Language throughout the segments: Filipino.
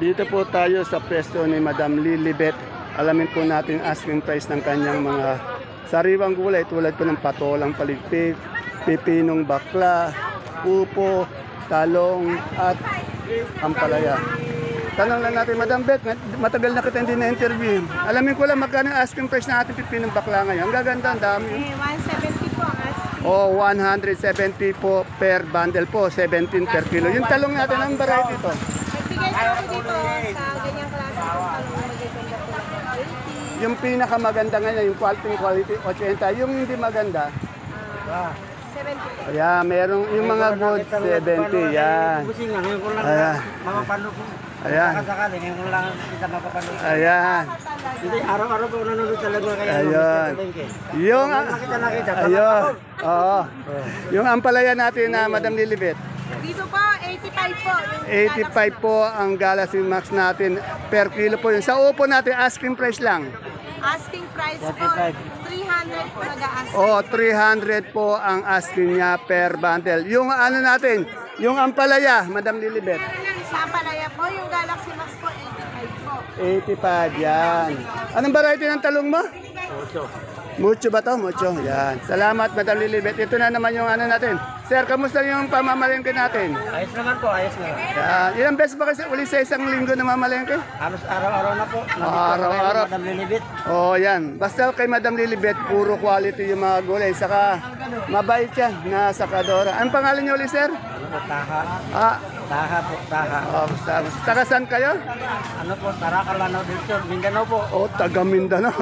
Dito po tayo sa pwesto ni Madam Lilibet. Alamin po natin asking price ng kanyang mga sariwang gulay tulad po ng patolang paligpik, pipinong bakla, upo, talong at ampalaya. Tanong lang natin, Madam Bet, matagal na kita hindi na-interview. Alamin ko lang magkano asking price ng ating pipinong bakla ngayon. Ang gaganda, ang dami. 170 po ang asking. O, 170 po per bundle po, 17 per kilo. Yung talong natin, ang variety ito. Nagbigay po dito sa ganyang klase ng talong magaganda po ng 20. Yung pinakamaganda ngayon, yung quality 80. Yung hindi maganda, 70 po. ayan, merong yung mga good 70, yan. Ayan. Ayan. Ngayon ko lang kita mapapanood. Ayan. Hindi, araw-araw po nanonood talaga kaya Ayun. Yung, nakita. ayun. Oo. Yung ampalaya natin na Madam Lilibet. Dito po, 85 po. Yung 85 po ang Galaxy Max natin per kilo po yun. Sa upo natin, asking price lang. asking price po, 300 po nag-asking. O, 300 po ang asking niya per bundle. Yung ano natin, yung ampalaya, Madam Lilibet. Sa palaya po, yung Galaxy Max po, 85 po. 85, yan. Anong variety ng talong mo? Mucho ba to? Mucho. Yan. Salamat, Madam Lilibet. Ito na naman yung ano natin. Sir, kamusta yung pamamalengke natin? Ayos naman po, ayos naman. Yan. Ilang beses ba kasi uli sa isang linggo na mamalengke? Halos araw-araw na po. Araw-araw. Madam Lilibet. Oh, yan. Basta kay Madam Lilibet, puro quality yung mga gulay. Saka mabait siya na sakadora. Anong pangalan niyo uli, sir? Ano po, Taha. Ah, Taha po, Taha. oh, taga saan kayo? Ano po, Tarakalanaw din sir. Mindanao po. Oh, taga Mindanao.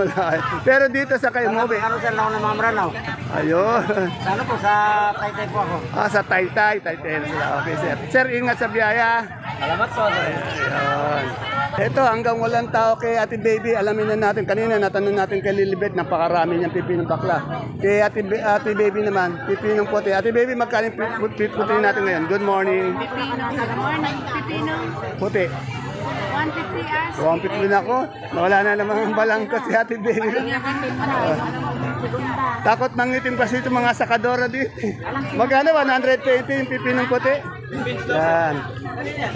Pero dito sa kayo, Mobe. Ano sir, ako ng mga Maranao. Ayun. Ano po, sa Taytay po ako. Ah, sa Taytay sila. Okay, sir. Sir, ingat sa biyaya. Salamat po. Ayun. Ito, hanggang walang tao kay Ate Baby, alamin na natin. Kanina, natanong natin kay Lilibet, napakarami niyang pipinong bakla. Kay Ate Baby naman, pipinong puti. Ate Baby, magkaling puti natin ngayon. Good morning. Pipino, good morning. Pipino, Puti. 150 as. 150 na ako. Nawala na naman ang balangko si Ate Baby. Takot mangitim kasi itong mga sakadora dito. Magkano? 120 yung pipinong puti. Yan.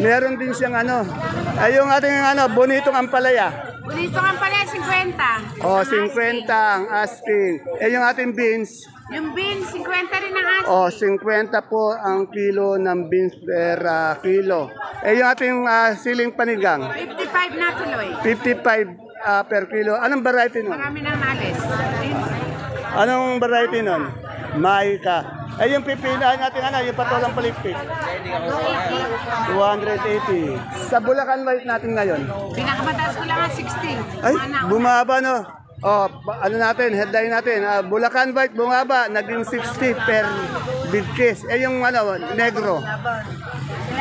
Meron din siyang ano. Ay, yung ating ano, bonitong ampalaya. Dito nga pala, 50. O, 50 ang asking. Eh, yung ating beans. Yung beans, 50 rin ang asking. O, 50 po ang kilo ng beans per kilo. Eh, yung ating siling panigang. 55 na tuloy. 55 per kilo. Anong variety nun? Marami nang nalis. Anong variety nun? Maika. Eh, yung pipinahan natin, ano, yung patolang paligpik. 280. Sa Bulacan White natin ngayon. Pinakamataas ko lang ang 60. Ay, bumaba no. Oh, ano natin, headline natin. Bulacan White bumaba, naging 60 per big case. Eh, yung ano, negro. Wala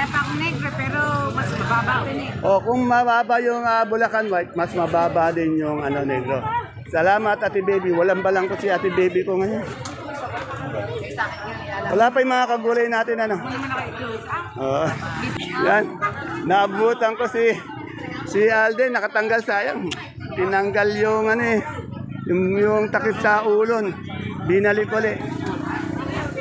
pa akong negro pero mas mababa ko eh. Oh, kung mababa yung Bulacan White, mas mababa din yung ano, negro. Salamat, Ate Baby. Walang balangko si Ate Baby ko ngayon. Wala pa yung mga kagulay natin, ano? Oh, yan. Naabutan ko si Alden, nakatanggal sayang. Tinanggal yung ano eh, yung takip sa ulon. Binalik ulit.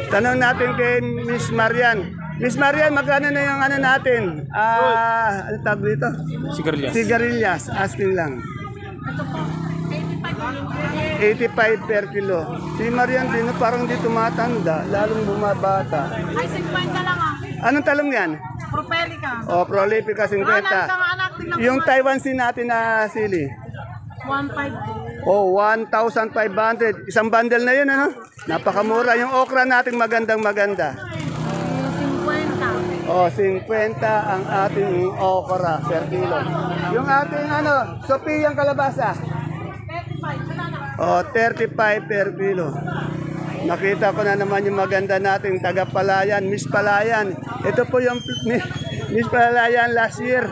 Tanong natin kay Miss Marian. Miss Marian, magkano na yung ano natin? Ano tawag dito? Sigarilyas. Sigarilyas, asking lang. 85 per kilo. Si Marian din, parang di tumatanda, lalong bumabata. Ay, 50 lang ah. Anong talong yan? Propelica. O, Prolifica 50. Yung Taiwan sin natin na sili. 1.5. Oh, 1,500. Isang bundle na yun, ano? Napakamura. Yung okra natin magandang maganda. 50. Oh, 50 ang ating okra per kilo. Yung ating ano, Sophia kalabasa. 35. Oh, 35 per kilo. Nakita ko na naman yung maganda nating taga-Palayan, Miss Palayan. Ito po yung Miss Palayan last year.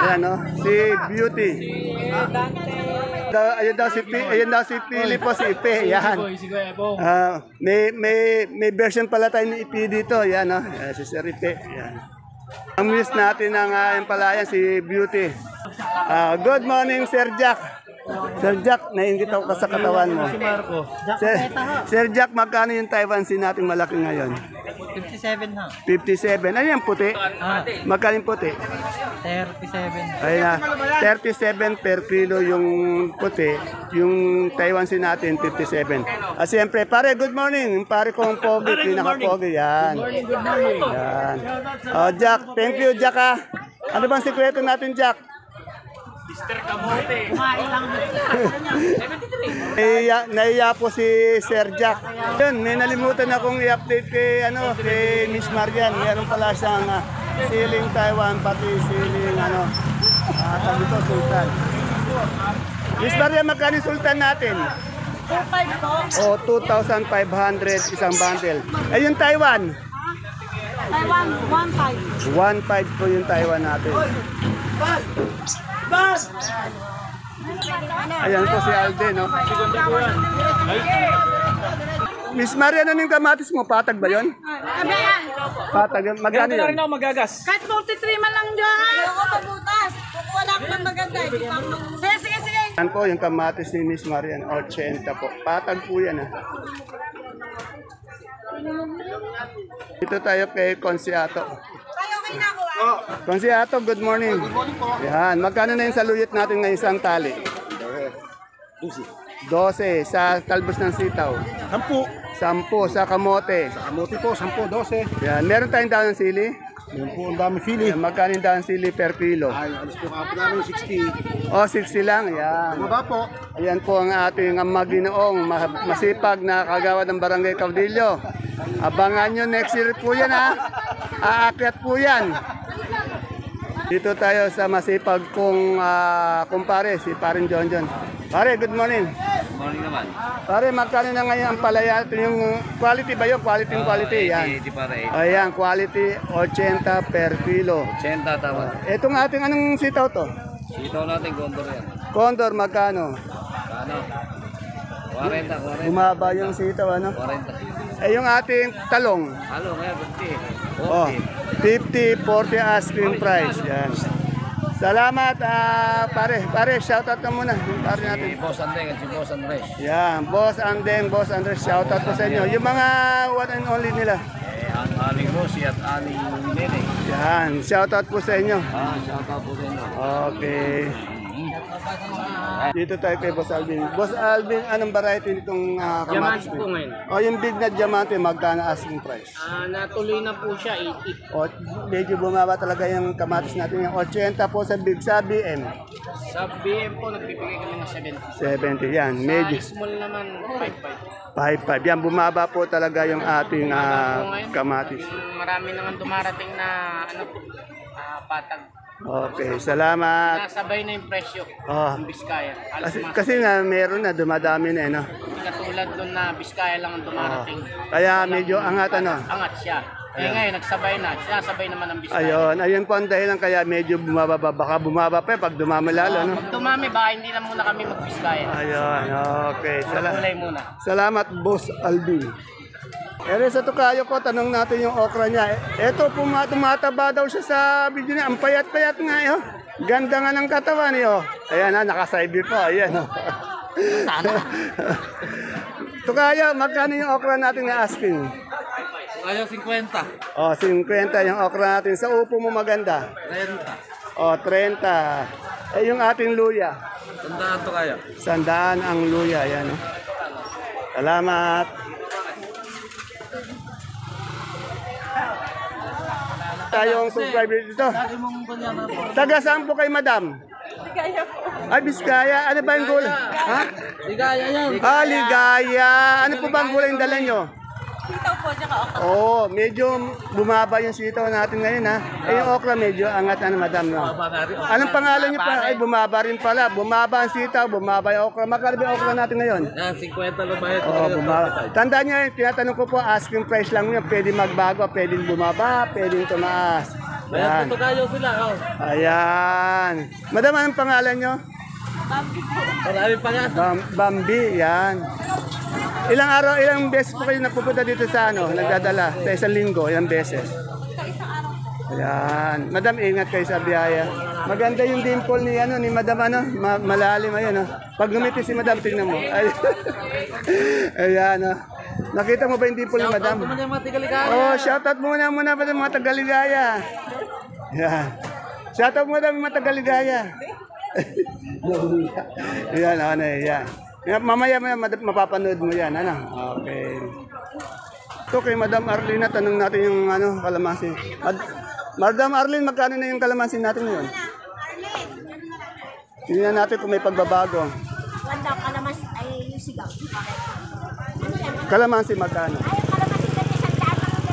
Ayan, no? Si Beauty. Ayun daw si Pili po, si Ipe. Yan. May version pala tayo ni Ipe dito. Yan, no? Si Sir Ipe. Yan. Ang miss natin ng Palayan, si Beauty. Good morning, Sir Jack. Sir Jack, nainggit ako sa katawan mo. Sir Jack, magkano yung Taiwan sin nating malaki ngayon? 57 ha. 57. Ano yan, puti? Magkano yung puti? 37. Ayun na, 37 per kilo yung puti, yung Taiwan Sea natin 57. At siyempre, pare, good morning. Yung pare kong pogi, pinaka-pogi, yan. Good morning. Yan. Oh, Jack, thank you, Jack ah. Ano bang sikreto natin, Jack? Mr. Kamote. Kumain lang. Naiya po si Sir Jack. Yun, may nalimutan akong i-update kay Miss Marian. Meron pala siyang siling Taiwan, pati siling sabi ko, Sultan. Miss Marian, magkano yung Sultan natin? 2.5 po. O, 2,500 isang bundle. Ay, yung Taiwan? Taiwan, 1.5. 1,500 po yung Taiwan natin. Ayan po si Alden, no? Miss Marian, ano yung kamatis mo? Patag ba yun? Patag. Magkano yun? ako magagas. Kahit 43 man lang dyan. Ayoko pabutas. Wala ko lang maganda. Sige, sige, sige. Yan po yung kamatis ni Miss Marian, 80 po. Patag po yan, ha? Dito tayo kay Consiato. Ay, okay na ako Consiato, good morning. Good morning po. Yan, magkano na yung saluyot natin ng isang tali? 12 sa talbos ng sitaw. 10 sa kamote. Kamote po, 10, 12. Yan, meron tayong daon ng sili? Yun po, ang dami sili. Yan, magkano yung daon ng sili per kilo? Ay, alis po kapo namin 60. O, 60 lang, yan. Baba po. Ayan po ang ating maginoong masipag na kagawad ng Barangay Caudillo. Abangan nyo next year po yan, ha? Aakyat po yan. Dito tayo sa masipag kong kumpare, si Parin John John. Pare, good morning. Good morning naman. Pare, magkano na ngayon ang palaya? Ito yung quality ba yun? Quality, yan. Di para Ayan, quality, 80 per kilo. 80 tama. Itong ating anong sitaw to? Sitaw natin, gondor yan. Condor, magkano? Ano? 40. Bumaba yung sitaw, ano? 40. Eh, yung ating talong. Halo, ngayon, 50. Oh, 50, 40 asking price. Yan. Salamat, pare. Pare, shoutout ka muna. Yung pare natin. Si Boss Andeng at si Boss Andres. Yan, Boss Andeng, Boss Andres, shoutout po sa inyo. Yung mga one and only nila. Ang Aling Rosie at Aling Nene. Yan, shoutout po sa inyo. Shoutout po sa inyo. Okay. Dito tayo kay Boss Alvin. Boss Alvin, anong variety nitong kamatis? Diamante po ngayon. O, yung big na diamante, magkano asking price? Natuloy na po siya, 80. O, medyo bumaba talaga yung kamatis natin. Yung 80 po sa big, sa BM. Sa BM po, nagbibigay kami ng 70. 70 yan. Medyo. Sa small naman, 55. 5-5. Yan, bumaba po talaga yung ating kamatis. Marami nang dumarating na patag. Okay, salamat. Nasabay na yung presyo Oh. ng Biskaya. Alas Kasi nga, meron na, dumadami na, no? katulad doon na Biskaya lang ang dumarating. Kaya medyo angat, ano? Angat siya. Ngayon, nagsabay na. Sinasabay naman ang Biskaya. Ayun po ang dahilan, kaya medyo bumaba. Baka bumaba pa, pag dumami lalo, no? Pag dumami, baka hindi na muna kami mag-Biskaya. Ayun, okay. Gulay muna. Salamat, Boss Alvin. Ere sa tukayo ko, tanong natin yung okra niya. Ito, tumataba daw siya sa video niya. Ang payat-payat nga, eh. Oh. Ganda nga ng katawan, eh. Oh. Ayan, nakasaibi po. Ayan, oh. Tukayo, magkano yung okra natin na asking? Ayaw 50. Oh, 50 yung okra natin. Sa upo mo maganda. 30. Oh, 30. Eh, yung ating luya. Tandaan to kaya. 100 ang luya. Ayan, oh. Salamat. Tayong subscriber dito. Taga saan po kay madam? Ligaya po. Ay, Biskaya. Ano ba yung gulay? Ha? Ligaya yan. Ah, ligaya. Ano po ba ang gulay yung dala nyo? Sitaw po, tsaka okra. Oo, medyo bumaba yung sitaw natin ngayon, ha? Eh, yung okra medyo angat na, madam, no? Anong pangalan nyo pa? Ay, bumaba rin pala. Bumaba ang sitaw, bumaba yung okra. Magkano ba yung okra natin ngayon? Yan, 50 lang bayad. Oo, bumaba. Tandaan nyo, tinatanong ko po, asking price lang yun. Pwede magbago, pwedeng bumaba, pwedeng tumaas. Ayan. Kayo sila, oh. Ayan. Madam, anong pangalan nyo? Marami pa nga. Bambi, yan. Ilang beses po kayo napupunta dito sa nagdadala sa isang linggo, ilang beses? Ayan. Madam, ingat kayo sa biyaya. Maganda yung dimple ni Madam, malalim, ayun, Pag ngumiti si Madam, tingnan mo. Ay. Ayan, Nakita mo ba yung dimple ni Madam? Oh, shoutout muna ba ng mga Tagaligaya? Ayan. Shoutout mo namin Matagaligaya. Yan, ano yan. Mamaya mapapanood mo yan, ano? Okay. So kay Madam Arlene, tanong natin yung ano, kalamansi. Madam Arlene, magkano na yung kalamansi natin ngayon? Tingnan natin kung may pagbabago. Wanda, kalamas ay yung sigaw. Kalamansi magkano? Ay, kalamas yung ganyan, sandaan lang ang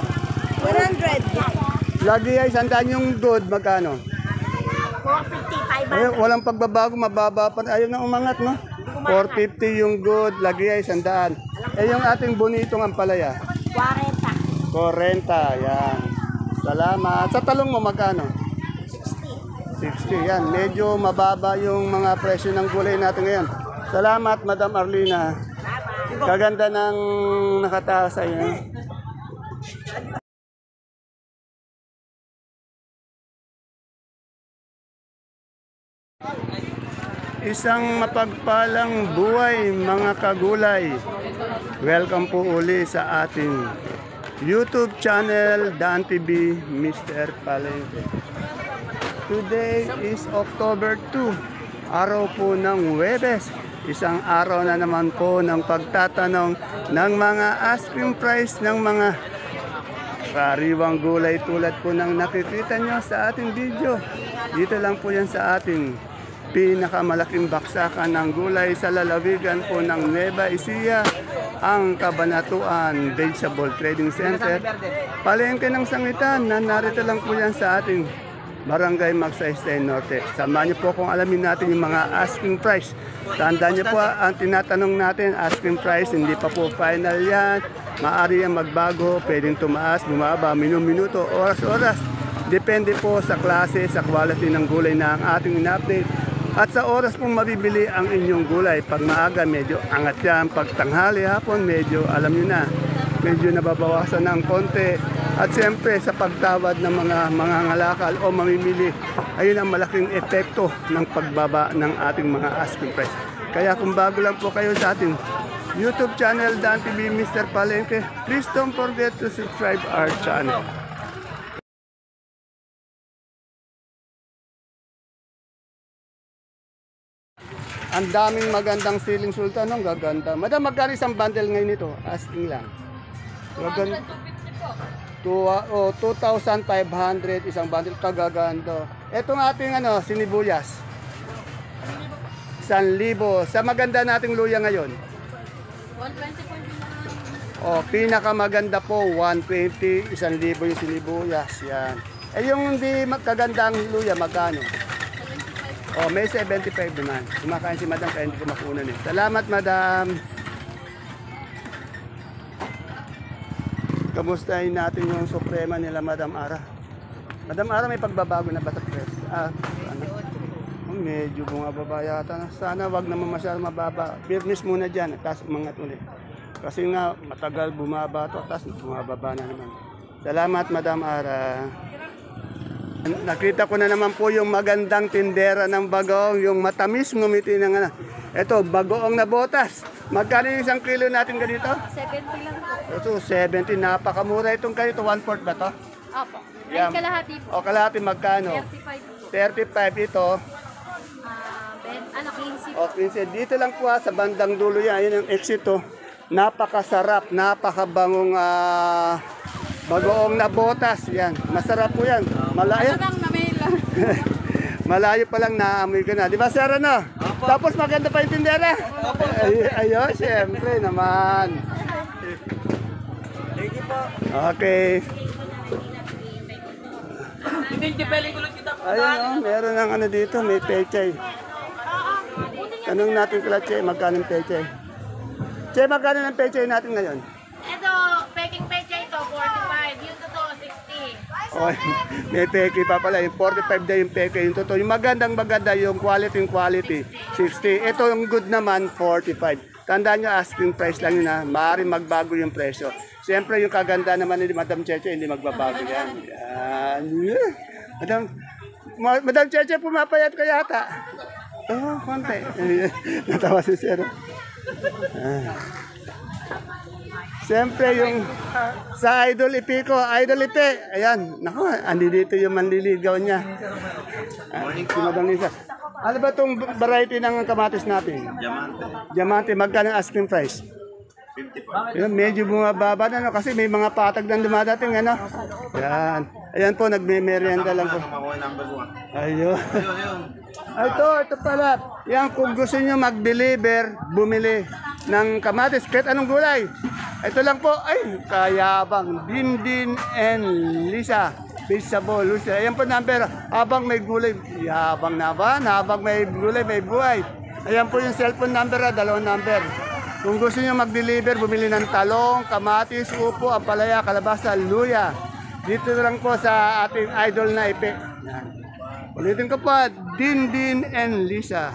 ganyan. 100. Lagi ay sandaan yung good, magkano? 450, 500. Ay, walang pagbabago, mababa pa. Ayaw na umangat, no? 450 yung good, lagi ay sandaan. Eh yung ating bonitong ampalaya? 40. 40, yan. Salamat. Sa talong mo magkano? 60, yan. Medyo mababa yung mga presyo ng gulay natin ngayon. Salamat, Madam Arlina. Kaganda ng nakataas sa iyo. Isang mapagpalang buhay mga kagulay. Welcome po uli sa ating YouTube channel Dan TV Mr. Palengke. Today is October 2, araw po ng Huwebes. Isang araw na naman po ng pagtatanong ng mga asking price ng mga sariwang gulay tulad po ng nakikita nyo sa ating video. Dito lang po yan sa ating pinakamalaking baksakan ng gulay sa lalawigan po ng Nueva Ecija, ang Cabanatuan Vegetable Trading Center. Palengke ng sangitan na narito lang po yan sa ating Barangay Magsaysay Norte. Samahan niyo po kung alamin natin yung mga asking price. Tandaan niyo po, ang tinatanong natin, asking price, hindi pa po final yan. Maaari yan magbago, pwedeng tumaas, bumaba, minuto, oras-oras. Depende po sa klase, sa quality ng gulay na ang ating in-update. At sa oras pong mabibili ang inyong gulay. Pag maaga, medyo angat yan. Pag tanghali, hapon, medyo alam niyo na, medyo nababawasan ng konti. At siyempre sa pagtawad ng mga mangangalakal o mamimili, ayun ang malaking epekto ng pagbaba ng ating mga asking price. Kaya kung bago lang po kayo sa ating YouTube channel Dan TV Mr. Palengke, please don't forget to subscribe our channel. Ang daming magandang siling sultan, ang gaganda. Madam, magkano isang bundle ngayon ito? Asking lang. Gaganda. 2,500 isang bundle, kagaganda. Itong ating sinibuyas. 1,000. Sa maganda nating luya ngayon. 120 po yung Oh, pinakamaganda po 120, 1,000 yung sinibuyas. Yan. Eh yung hindi magkagandang luya, magkano? Oh, may 75 naman. Kumakain si Madam kaya hindi ko makunan eh. Salamat, Madam. Kamustahin natin yung suprema nila, Madam Ara. Madam Ara, may pagbabago na ba sa press? Medyo bumababa yata. Sana wag naman masyadong mababa. Fairness muna dyan, tapos umangat ulit. Kasi nga, matagal bumaba to, tapos bumababa na naman. Salamat, Madam Ara. Nakita ko na naman po yung magandang tindera ng bagoong, yung matamis ngumiti ng Ito, bagoong na botas. Magkano yung isang kilo natin ganito? 70 lang po. Ito, 70. Napakamura itong ganito. 1/4 ba to? Opo. Ay, Yan. kalahati po. O kalahati magkano? 35 po. 35 ito. 15 po. O 15. Dito lang po sa bandang dulo yan. Yun ang exit to. Napakasarap, napakabangong bagoong na botas. Yan. Masarap po yan. Malayo. Malayo pa lang naamoy ko na. Di ba, sir, ano? Tapos maganda pa yung tindera. Ayun, siyempre naman. Thank you po. Okay. Hindi pelikula kita po. Ayun, meron ng dito, may pechay. Tanong natin kila Che, magkano ng pechay? Che, magkano ng pechay natin ngayon? Ito, peking pecha ito, 45. Yung totoo, 60. Oh, may peke pa pala, yung 45 na yung peke, yung totoo. Yung maganda, yung quality, 60. Ito yung good naman, 45. Tandaan nyo, asking price lang yun maaaring magbago yung presyo. Siyempre, yung kaganda naman ni Madam Cheche, hindi magbabago yan. Yan. Madam Cheche, pumapayat ka yata. Oo, konti. Natawa si Sir. Siyempre yung sa Idol Ipi ko, Idol Ipi, ayan, naku, andi dito yung manliligaw niya. Si Madam Lisa. Ano ba itong variety ng kamatis natin? Diamante, magkano ang asking price? 55. Yan, medyo bumababa na, no? Kasi may mga patag na dumadating, ano? Yan. Ayan po, nagme-merienda lang po. Ayun. Ito pala. Yan, kung gusto nyo mag-deliver, bumili ng kamatis, kahit anong gulay. Ito lang po, ay, kayabang. Dindin and Lisa. Vegetable, Lucia. Ayan po number. Habang may gulay, yabang na ba? Habang may gulay, may buhay. Ayan po yung cellphone number, dalawang number. Kung gusto nyo mag-deliver, bumili ng talong, kamatis, upo, ampalaya, kalabasa, luya. Dito lang po sa ating idol na Ipe. Ulitin ko po, Dindin and Lisa.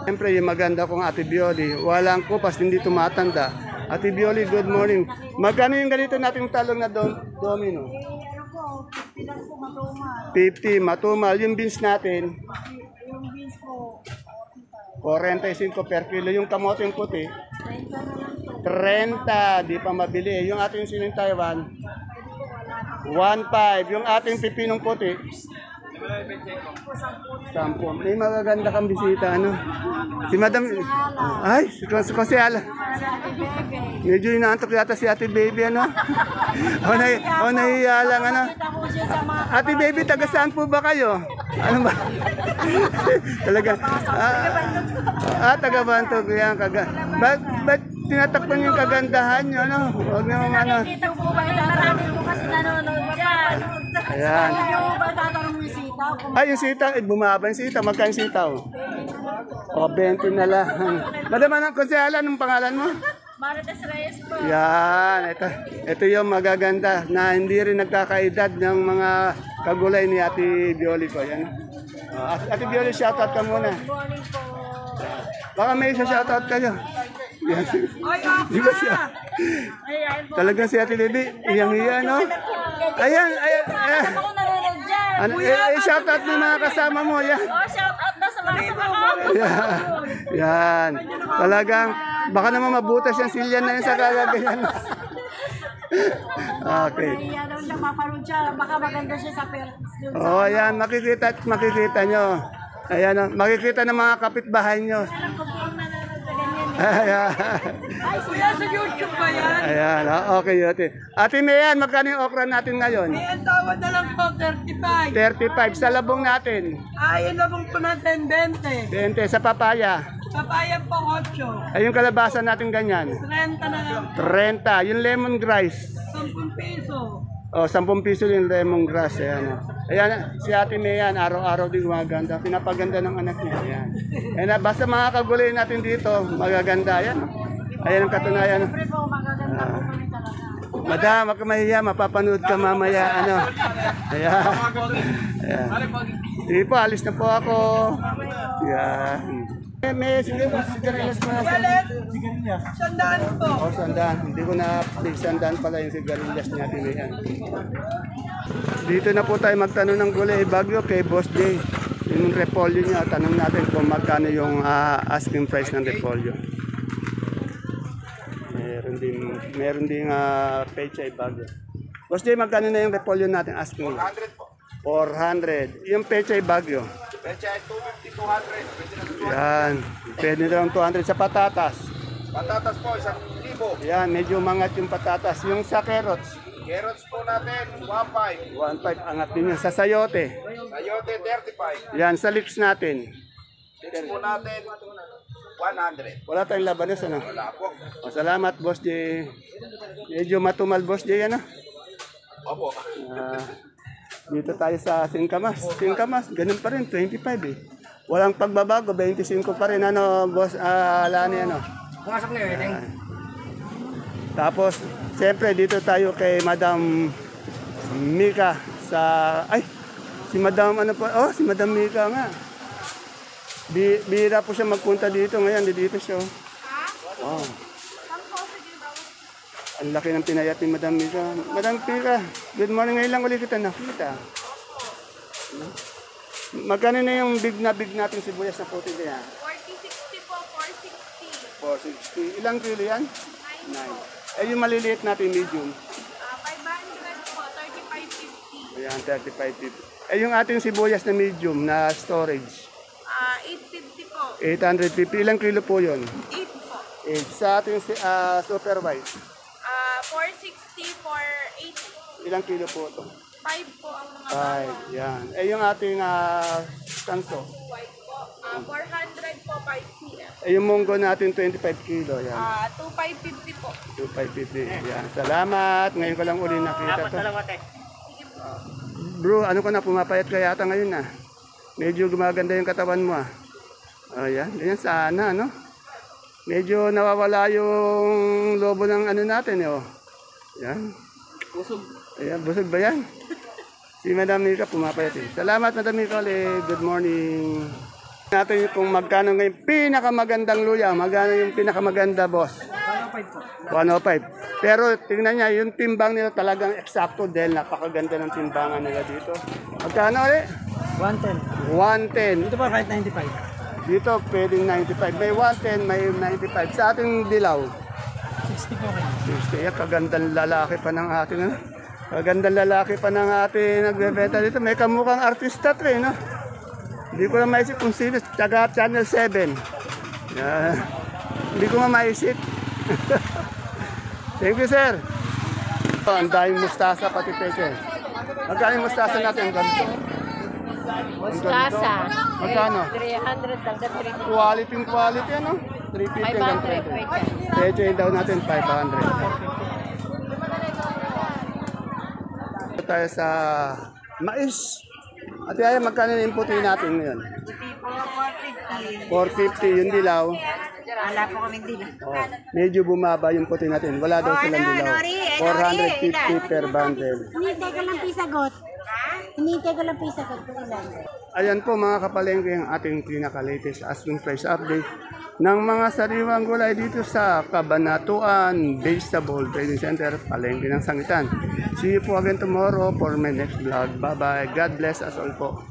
Siyempre, yung maganda kong Ate Bioli, walang kupas, hindi tumatanda. Ate Bioli, good morning. Magkano yung ganito nating talong na domino? 50, matumal. Yung beans natin? Yung beans po, 45 per kilo. Yung kamote yung puti? 30, di pa mabili. Yung ating sining Taiwan? 1.5. Yung ating pipinong puti? 10. May magaganda kang bisita, ano? Si Madam... Ay, si Ala. Medyo inaantok yata si Ate Baby, ano? O nahiya lang, ano? Ate Baby, taga saan po ba kayo? Ano ba? Talaga. Taga Bantog. Yan, ba't tinatakpan yung kagandahan nyo, ano? Huwag naman, ano? Ayan. Ay, yung sitaw, bumaba yung sitaw. Magkano yung sitaw? O, 20 na lang. Madama ng konsehala, anong pangalan mo? Marites Reyes po. Yan, ito yung magaganda na hindi rin nagkakaedad ng mga kagulay ni Ate Bioli ko. Yan. Ate Bioli, shoutout ka muna. Morning po. Baka may isa shoutout kayo. Yan. Di ba siya? Talagang si Ate Baby, iyang-iya, no? Ayan. Ako nanonood dyan. Ano, shoutout ng mga kasama mo. Yan. Oh, shout out na sa mga kasama ko. Yan. Talagang, baka naman mabutas yung silyan na yun sa kagagayan. Okay. Kaya daw siya mapanood siya. Baka maganda siya sa pera. Oh, ayan. Makikita nyo. Ayan, makikita ng mga kapitbahay nyo. Ayan. Ay, sila sa YouTube ba yan? Ayan, okay, Ate. Ate Mayan, magkano yung okra natin ngayon? Ang tawad na lang po, 35. 35. Sa labong natin? Ayun na pong po natin, 20. 20. Sa papaya? Papaya po, 8. Ay, yung kalabasa natin ganyan? 30 na lang. 30. Yung lemongrass? 10 piso. Oh, 10 piso yung lemongrass. Ayan. Ayan, si Ate Mayan, araw-araw din gumaganda. Pinapaganda ng anak niya. Ayan. Ayan, basta mga kagulay natin dito, magaganda. Ayan. Ayan ang katunayan. Siyempre po, magaganda po kami talaga. Madam, wag ka mahiya, mapapanood ka mamaya. Ano? Ayan. Ayan. Sige po, alis na po ako. Ayan. May sigarilyas mo na sa... Sandaan po. Oh, sandaan. Hindi ko na sandaan pala yung sigarilyas niya. Yan. Dito na po tayo magtanong ng gulay Bagyo kay Boss J. Yung repolyo niya, tanong natin kung magkano yung asking price ng repolyo. Meron din pechay Bagyo. Boss J, magkano na yung repolyo natin asking? 400 po. 400. Yung pechay Bagyo. Pechay 250, 200. Yan. Pwede na lang 200 sa patatas. Patatas po, 1,000. Yan, medyo mangat yung patatas. Yung sa carrots, Carrots po natin, 1,500. 1.5 angat din yung sa sayote. Sayote, 35. Yan, sa lips natin. Lips po natin, 100. Wala tayong labanos, ano? Wala po. O, salamat, Boss J. Medyo matumal, Boss J, ano? Opo. Dito tayo sa Singkamas. Singkamas, ganun pa rin, 25 eh. Walang pagbabago, 25 pa rin, ano, Boss, Lani, ano? Pumasok na yun. Tapos, siyempre, dito tayo kay Madam Mika sa... Ay, si Madam, ano po? Oh, si Madam Mika nga. Bihira po siya magpunta dito ngayon, dito siya. Oh. Ang laki ng pinayat ni Madam Mika. Madam Mika, good morning. Ngayon lang ulit kita nakita. Magkano na yung big natin sibuyas na puti niya? 40-60 po, 460. 460. Ilang kilo yan? 9 9. Yung maliliit natin medium. 500 po, 35.50. Ayan, 35.50. Yung ating sibuyas na medium na storage. 850 po. 850. Ilang kilo po yun? 8 po. Sa ating super white. 460 for 80. Ilang kilo po ito? 5 po ang mga 5. Yan. Yung ating tanso. white po. 400 po, 5 cm. Yung munggo natin 25 kilo. Yan. 2550 po. 2550. Yan. Salamat. Ngayon ko lang uli nakita to. Salamat eh. Bro, ano ka na? Pumapayat ka yata ngayon na. Medyo gumaganda yung katawan mo ah. Ayan. Ganyan sana, no? Medyo nawawala yung lobo ng ano natin, eh, oh. Yan. Busog. Ayan, busog ba yan? Si Madam Mika pumapayat eh. Salamat, Madam Mika ulit. Good morning. Natin kung magkano ngayon pinakamagandang luya. Magkano yung pinakamaganda, boss? 105. Pero tingnan niya, yung timbang nila talagang eksakto dahil napakaganda ng timbangan nila dito. Magkano ulit? 110. 110. Ito pa kahit 95. Dito pwedeng 95. May 110, may 95. Sa ating dilaw, 60 po kayo. 60. Yan, kagandang lalaki pa ng ating, ano? Kagandang lalaki pa ng ating nagbebenta dito. May kamukhang artista to, eh, no? Hindi ko na maisip kung sino. Taga Channel 7. Yan. Hindi ko na maisip. Thank you, sir. Ang daming mustasa pati peche. Magkano yung mustasa natin? Ang ganito. Mustasa. Magkano? 300 hanggang 350. Quality, ano? 350 hanggang 300. Peche daw natin, 500. Ito tayo sa mais. At kaya magkano na inputin natin ngayon? 450 yung dilaw. Wala po kami din. Oh, medyo bumaba yung puti natin. Wala daw silang dilaw. 450 per bundle. Hinihintay ko lang pisagot. Hinihintay ko lang pisagot kung ilan. Ayan po mga kapalengke ang ating pinaka-latest asking price update ng mga sariwang gulay dito sa Cabanatuan Vegetable Trading Center, Palengke ng Sangitan. See you po again tomorrow for my next vlog. Bye-bye. God bless us all po.